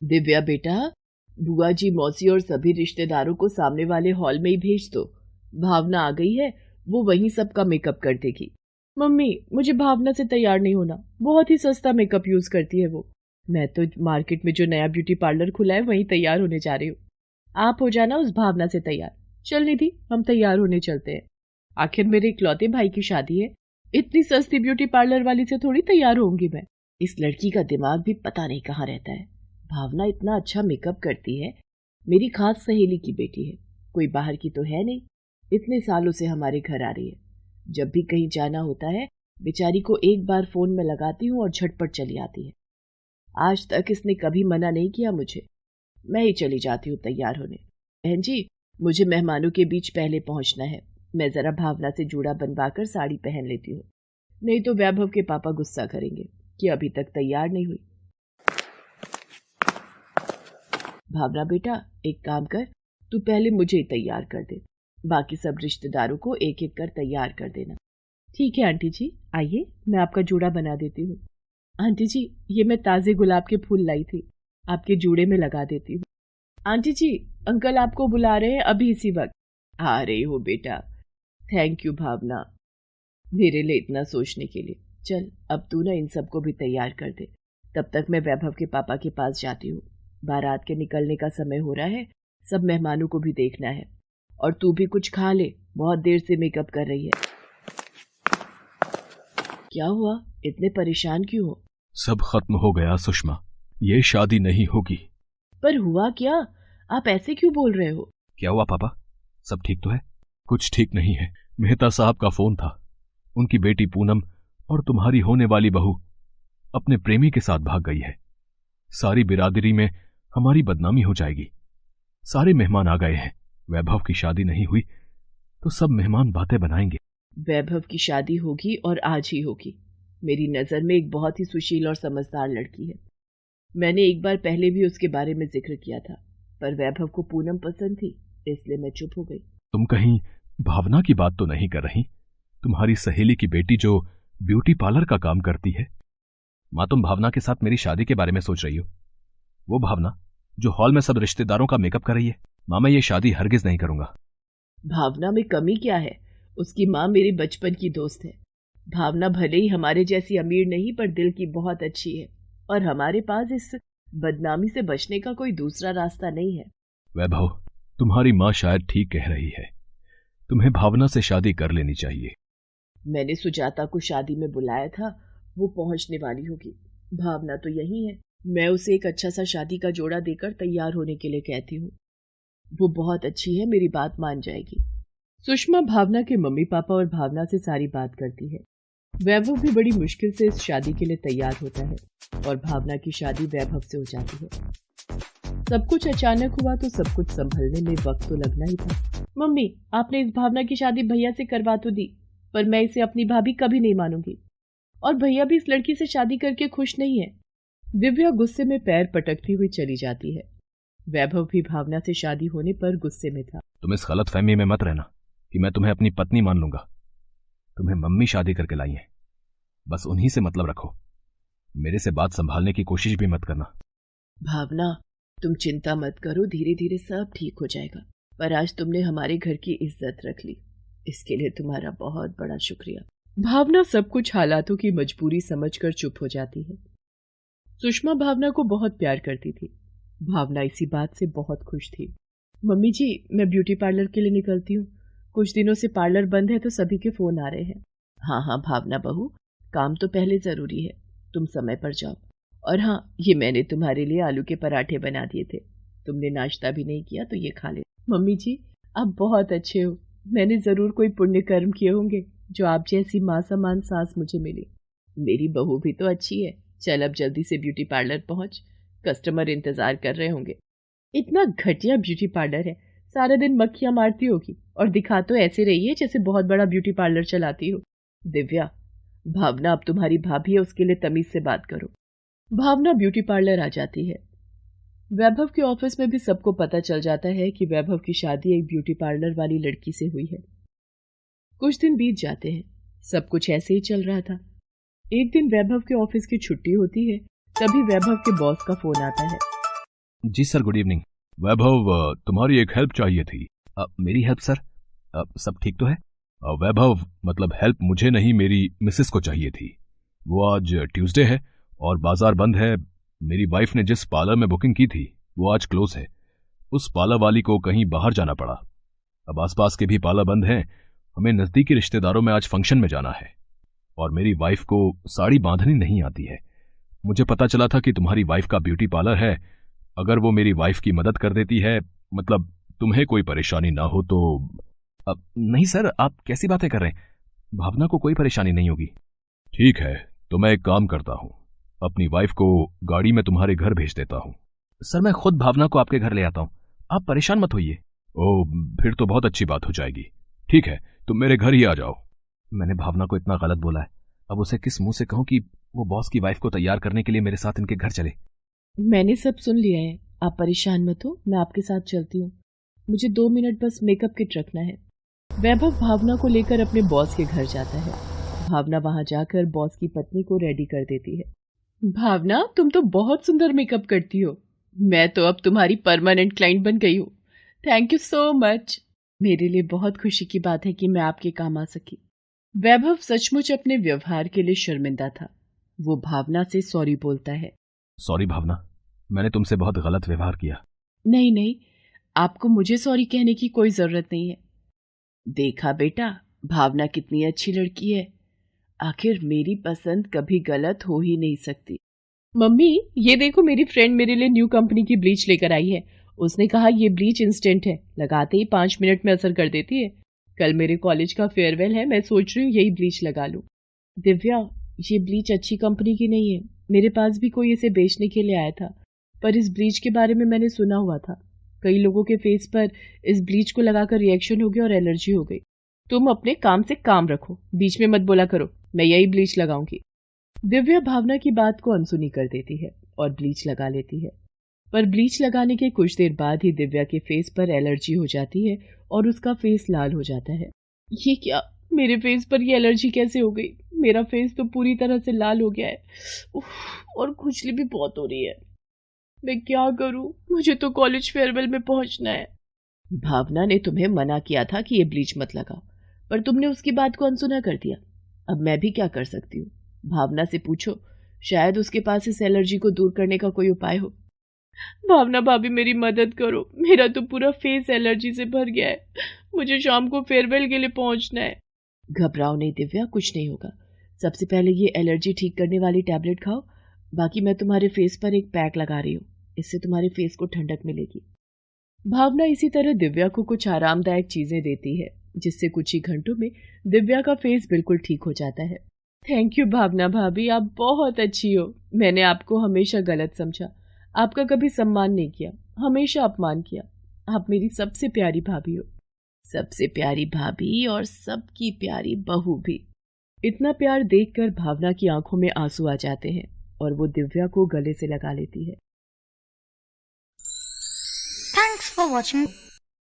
दिव्या बेटा, बुआ जी, मौसी और सभी रिश्तेदारों को सामने वाले हॉल में ही भेज दो। भावना आ गई है, वो वहीं सबका मेकअप कर देगी। मम्मी, मुझे भावना से तैयार नहीं होना, बहुत ही सस्ता मेकअप यूज करती है वो। मैं तो मार्केट में जो नया ब्यूटी पार्लर खुला है वहीं तैयार होने जा रही हूँ। आप हो जाना उस भावना से तैयार। चल निधि, हम तैयार होने चलते हैं। आखिर मेरे इकलौते भाई की शादी है, इतनी सस्ती ब्यूटी पार्लर वाली से थोड़ी तैयार होंगी मैं। इस लड़की का दिमाग भी पता नहीं कहाँ रहता है। भावना इतना अच्छा मेकअप करती है, मेरी खास सहेली की बेटी है, कोई बाहर की तो है नहीं। इतने सालों से हमारे घर आ रही है। जब भी कहीं जाना होता है, बेचारी को एक बार फोन में लगाती हूँ और झटपट चली आती है। आज तक इसने कभी मना नहीं किया मुझे। मैं ही चली जाती हूँ तैयार होने। बहन जी, मुझे मेहमानों के बीच पहले पहुंचना है। मैं जरा भावना से जूड़ा बनवाकर साड़ी पहन लेती हूँ, नहीं तो वैभव के पापा गुस्सा करेंगे कि अभी तक तैयार नहीं हुई। भावना बेटा, एक काम कर, तू पहले मुझे ही तैयार कर दे, बाकी सब रिश्तेदारों को एक एक कर तैयार कर देना। ठीक है आंटी जी, आइए मैं आपका जूड़ा बना देती हूँ। आंटी जी, ये मैं ताजे गुलाब के फूल लाई थी, आपके जूड़े में लगा देती हूँ। आंटी जी, अंकल आपको बुला रहे हैं अभी इसी वक्त। आ रही हो बेटा। थैंक यू भावना, मेरे लिए इतना सोचने के लिए। चल अब तू ना इन सबको भी तैयार कर दे, तब तक मैं वैभव के पापा के पास जाती हूँ। बारात के निकलने का समय हो रहा है, सब मेहमानों को भी देखना है। और तू भी कुछ खा ले, बहुत देर से मेकअप कर रही है। क्या हुआ, इतने परेशान क्यों हो? सब खत्म हो गया सुषमा, ये शादी नहीं होगी। पर हुआ क्या? आप ऐसे क्यों बोल रहे हो? क्या हुआ पापा, सब ठीक तो है? कुछ ठीक नहीं है। मेहता साहब का फोन था, उनकी बेटी पूनम और तुम्हारी होने वाली बहू अपने प्रेमी के साथ भाग गई है। सारी बिरादरी में हमारी बदनामी हो जाएगी। सारे मेहमान आ गए हैं। वैभव की शादी नहीं हुई तो सब मेहमान बातें बनाएंगे। वैभव की शादी होगी और आज ही होगी। मेरी नजर में एक बहुत ही सुशील और समझदार लड़की है। मैंने एक बार पहले भी उसके बारे में जिक्र किया था, पर वैभव को पूनम पसंद थी, इसलिए मैं चुप हो गई। तुम कहीं भावना की बात तो नहीं कर रही? तुम्हारी सहेली की बेटी जो ब्यूटी पार्लर का काम करती है। मां, तुम भावना के साथ मेरी शादी के बारे में सोच रही हो? वो भावना जो हॉल में सब रिश्तेदारों का मेकअप कर रही है। मां, मैं ये शादी हरगिज नहीं करूंगा। भावना में कमी क्या है? उसकी माँ मेरी बचपन की दोस्त है। भावना भले ही हमारे जैसी अमीर नहीं, पर दिल की बहुत अच्छी है, और हमारे पास इस बदनामी से बचने का कोई दूसरा रास्ता नहीं है। वैभव, तुम्हारी माँ शायद ठीक कह रही है, तुम्हें भावना से शादी कर लेनी चाहिए। मैंने सुजाता को शादी में बुलाया था, वो पहुंचने वाली होगी। भावना तो यही है। मैं उसे एक अच्छा सा शादी का जोड़ा देकर तैयार होने के लिए कहती हूँ। वो बहुत अच्छी है, मेरी बात मान जाएगी। सुषमा भावना के मम्मी पापा और भावना से सारी बात करती है। वैभव भी बड़ी मुश्किल से इस शादी के लिए तैयार होता है और भावना की शादी वैभव से हो जाती है। सब कुछ अचानक हुआ तो सब कुछ संभलने में वक्त तो लगना ही था। मम्मी, आपने इस भावना की शादी भैया से करवा तो दी, पर मैं इसे अपनी भाभी कभी नहीं मानूंगी, और भैया भी इस लड़की से शादी करके खुश नहीं है। दिव्या गुस्से में पैर पटकती हुई चली जाती है। वैभव भी भावना से शादी होने पर गुस्से में था। तुम इस गलत फहमी में मत रहना कि मैं तुम्हें अपनी पत्नी मान लूंगा। तुम्हें मम्मी शादी करके लाई है, बस उन्हीं से मतलब रखो। मेरे से बात संभालने की कोशिश भी मत करना। भावना, तुम चिंता मत करो, धीरे धीरे सब ठीक हो जाएगा। पर आज तुमने हमारे घर की इज्जत रख ली, इसके लिए तुम्हारा बहुत बड़ा शुक्रिया। भावना सब कुछ हालातों की मजबूरी समझकर चुप हो जाती है। सुषमा भावना को बहुत प्यार करती थी। भावना इसी बात से बहुत खुश थी। मम्मी जी, मैं ब्यूटी पार्लर के लिए निकलती हूँ। कुछ दिनों से पार्लर बंद है तो सभी के फोन आ रहे हैं। हाँ हाँ भावना बहू, काम तो पहले जरूरी है, तुम समय पर जाओ। और हाँ, ये मैंने तुम्हारे लिए आलू के पराठे बना दिए थे, तुमने नाश्ता भी नहीं किया तो ये खा ले। मम्मी जी, आप बहुत अच्छे हो। मैंने जरूर कोई पुण्य कर्म किए होंगे जो आप जैसी माँ समान सास मुझे मिली। मेरी बहू भी तो अच्छी है। चल अब जल्दी से ब्यूटी पार्लर पहुंच, कस्टमर इंतजार कर रहे होंगे। इतना घटिया ब्यूटी पार्लर है, सारा दिन मक्खियां मारती होगी और दिखा तो ऐसे रही है जैसे बहुत बड़ा ब्यूटी पार्लर चलाती हो। दिव्या, भावना अब तुम्हारी भाभी है, उसके लिए तमीज से बात करो। भावना ब्यूटी पार्लर आ जाती है। वैभव के ऑफिस में भी सबको पता चल जाता है कि वैभव की शादी एक ब्यूटी पार्लर वाली लड़की से हुई है। कुछ दिन बीत जाते हैं, सब कुछ ऐसे ही चल रहा था। एक दिन वैभव के ऑफिस की छुट्टी होती है, तभी वैभव के बॉस का फोन आता है। जी सर, गुड इवनिंग। वैभव, तुम्हारी एक हेल्प चाहिए थी। मेरी हेल्प सर? सब ठीक तो है? वैभव, मतलब हेल्प मुझे नहीं, मेरी मिसेस को चाहिए थी। वो आज ट्यूसडे है और बाजार बंद है। मेरी वाइफ ने जिस पार्लर में बुकिंग की थी वो आज क्लोज है। उस पार्लर वाली को कहीं बाहर जाना पड़ा। अब आसपास के भी पार्लर बंद हैं। हमें नजदीकी रिश्तेदारों में आज फंक्शन में जाना है और मेरी वाइफ को साड़ी बांधनी नहीं आती है। मुझे पता चला था कि तुम्हारी वाइफ का ब्यूटी पार्लर है। अगर वो मेरी वाइफ की मदद कर देती है, मतलब तुम्हें कोई परेशानी ना हो तो। नहीं सर, आप कैसी बातें कर रहे हैं? भावना को कोई परेशानी नहीं होगी। ठीक है, तो मैं एक काम करता हूँ, अपनी वाइफ को गाड़ी में तुम्हारे घर भेज देता हूँ। सर, मैं खुद भावना को आपके घर ले आता हूँ, आप परेशान मत होइए। ओह, फिर तो बहुत अच्छी बात हो जाएगी। ठीक है, तुम मेरे घर ही आ जाओ। मैंने भावना को इतना गलत बोला है, अब उसे किस मुंह से कहूं कि वो बॉस की वाइफ को तैयार करने के लिए मेरे साथ इनके घर चले। मैंने सब सुन लिया है, आप परेशान मत हो, मैं आपके साथ चलती हूँ। मुझे 2 मिनट बस मेकअप किट रखना है। वैभव भावना को लेकर अपने बॉस के घर जाता है। भावना वहां जाकर बॉस की पत्नी को रेडी कर देती है। भावना, तुम तो बहुत सुंदर मेकअप करती हो। मैं तो अब तुम्हारी परमानेंट क्लाइंट बन गई हूँ। Thank you so much. मेरे लिए बहुत खुशी की बात है कि मैं आपके काम आ सकी। वैभव सचमुच अपने व्यवहार के लिए शर्मिंदा था। वो भावना से सॉरी बोलता है। सॉरी भावना, मैंने तुमसे बहुत गलत व्यवहार किया। नहीं नहीं, आपको मुझे सॉरी कहने की कोई जरूरत नहीं है। देखा बेटा, भावना कितनी अच्छी लड़की है। आखिर मेरी पसंद कभी गलत हो ही नहीं सकती। मम्मी, ये देखो, मेरी फ्रेंड मेरे लिए न्यू कंपनी की ब्लीच लेकर आई है। उसने कहा ये ब्लीच इंस्टेंट है, लगाते ही 5 मिनट में असर कर देती है। कल मेरे कॉलेज का फेयरवेल है, मैं सोच रही हूँ यही ब्लीच लगा लूं। दिव्या, ये ब्लीच अच्छी कंपनी की नहीं है। मेरे पास भी कोई इसे बेचने के लिए आया था, पर इस ब्लीच के बारे में मैंने सुना हुआ था। कई लोगों के फेस पर इस ब्लीच को लगाकर रिएक्शन हो गया और एलर्जी हो गई। तुम अपने काम से काम रखो, बीच में मत बोला करो। मैं यही ब्लीच लगाऊंगी। दिव्या भावना की बात को अनसुनी कर देती है और ब्लीच लगा लेती है। पर ब्लीच लगाने के कुछ देर बाद ही दिव्या के फेस पर एलर्जी हो जाती है और उसका फेस लाल हो जाता है। ये क्या, मेरे फेस पर ये एलर्जी कैसे हो गई? मेरा फेस तो पूरी तरह से लाल हो गया है। उफ, और खुजली भी बहुत हो रही है। मैं क्या करूं? मुझे तो कॉलेज फेयरवेल में पहुंचना है। भावना ने तुम्हें मना किया था कि ये ब्लीच मत लगाओ, पर तुमने उसकी बात को अनसुना कर दिया। अब मैं भी क्या कर सकती हूँ? भावना से पूछो, शायद उसके पास इस एलर्जी को दूर करने का कोई उपाय हो। भावना भाभी, मेरी मदद करो, मेरा तो पूरा फेस एलर्जी से भर गया है। मुझे शाम को फेयरवेल के लिए पहुंचना है। घबराओ नहीं दिव्या, कुछ नहीं होगा। सबसे पहले ये एलर्जी ठीक करने वाली टैबलेट खाओ, बाकी मैं तुम्हारे फेस पर एक पैक लगा रही हूँ, इससे तुम्हारे फेस को ठंडक मिलेगी। भावना इसी तरह दिव्या को कुछ आरामदायक चीजें देती है, जिससे कुछ ही घंटों में दिव्या का फेस बिल्कुल ठीक हो जाता है। थैंक यू भावना भाभी, आप बहुत अच्छी हो। मैंने आपको हमेशा गलत समझा, आपका कभी सम्मान नहीं किया, हमेशा अपमान किया। आप मेरी सबसे प्यारी भाभी हो, सबसे प्यारी भाभी और सबकी प्यारी बहू भी। इतना प्यार देखकर भावना की आंखों में आंसू आ जाते हैं और वो दिव्या को गले से लगा लेती है। Thanks for watching.